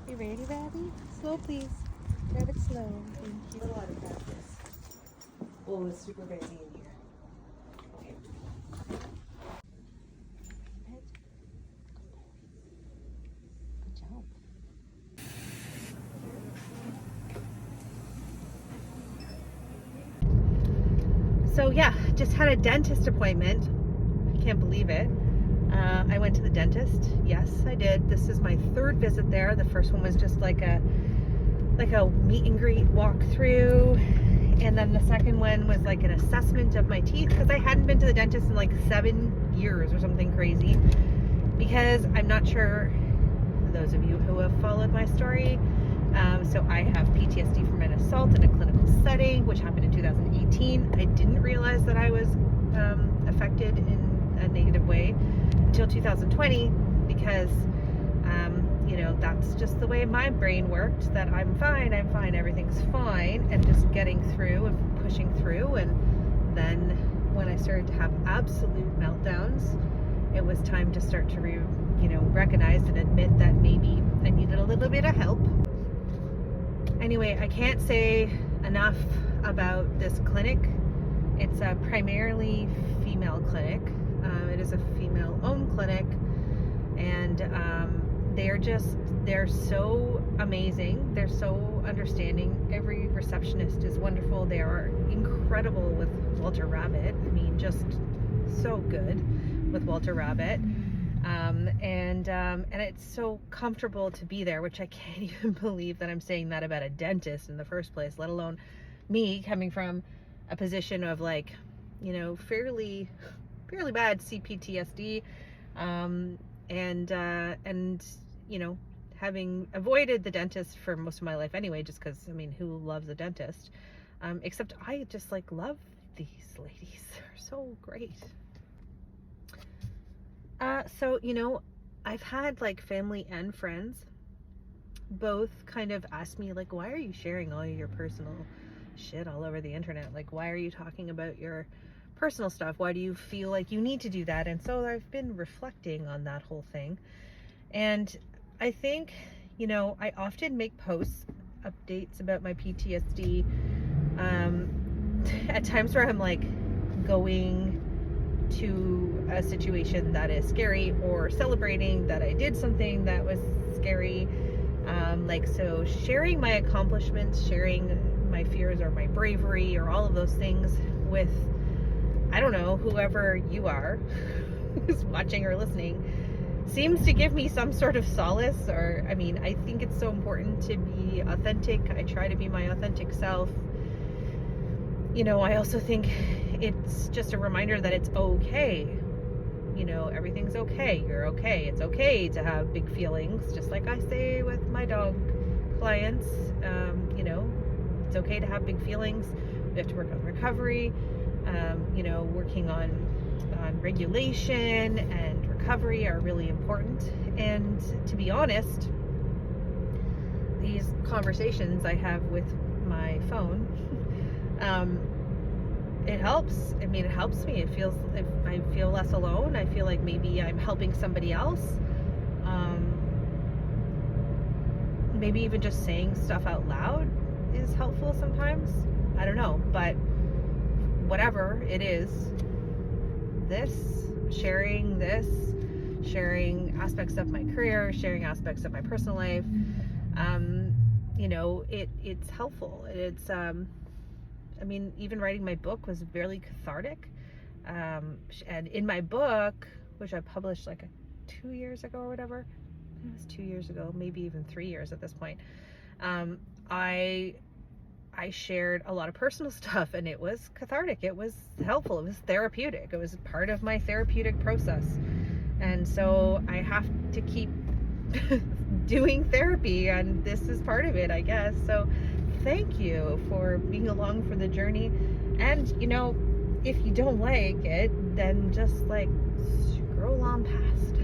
You ready, Rabbie? Slow, please. Grab it slow. Thank you. A lot of practice. Oh, it's super busy in here. Okay. Good job. So yeah, just had a dentist appointment. I can't believe it. I went to the dentist. Yes, I did. This is my third visit there. The first one was just like a meet and greet walkthrough, and then the second one was like an assessment of my teeth because I hadn't been to the dentist in like 7 years or something crazy. Because I'm not sure, those of you who have followed my story, so I have PTSD from an assault in a clinical setting, which happened in 2018. I didn't realize that I was affected in a negative way until 2020 because that's just the way my brain worked, that I'm fine, everything's fine, and just getting through and pushing through. And then when I started to have absolute meltdowns, it was time to start to recognize and admit that maybe I needed a little bit of help. Anyway, I can't say enough about this clinic. It's a primarily female clinic. It is a female-owned clinic, and they're so amazing. They're so understanding. Every receptionist is wonderful. They are incredible with Walter Rabbit. I mean, just so good with Walter Rabbit. And it's so comfortable to be there, which I can't even believe that I'm saying that about a dentist in the first place, let alone me coming from a position of fairly bad CPTSD, and having avoided the dentist for most of my life anyway, just because, who loves a dentist? Except I just love these ladies. They're so great. So I've had family and friends both kind of ask me why are you sharing all your personal shit all over the internet? Why are you talking about your personal stuff? Why do you feel like you need to do that? And so I've been reflecting on that whole thing. And I think, I often make posts, updates about my PTSD, at times where I'm going to a situation that is scary, or celebrating that I did something that was scary. So sharing my accomplishments, sharing my fears or my bravery or all of those things with, I don't know, whoever you are who's watching or listening, seems to give me some sort of solace. Or I think it's so important to be authentic. I try to be my authentic self. I also think it's just a reminder that it's okay. Everything's okay. You're okay. It's okay to have big feelings, just like I say with my dog clients. It's okay to have big feelings. We have to work on recovery, working on regulation and recovery are really important. And to be honest, these conversations I have with my phone, it helps. It helps me. I feel less alone. I feel like maybe I'm helping somebody else. Maybe even just saying stuff out loud is helpful sometimes. I don't know, but whatever it is, sharing aspects of my career, sharing aspects of my personal life, it's helpful. It's even writing my book was very cathartic. And in my book, which I published 2 years ago or whatever, it was 2 years ago, maybe even 3 years at this point, I shared a lot of personal stuff, and it was cathartic. It was helpful. It was therapeutic. It was part of my therapeutic process. And so I have to keep doing therapy, and this is part of it, I guess. So thank you for being along for the journey. And if you don't like it, then just scroll on past.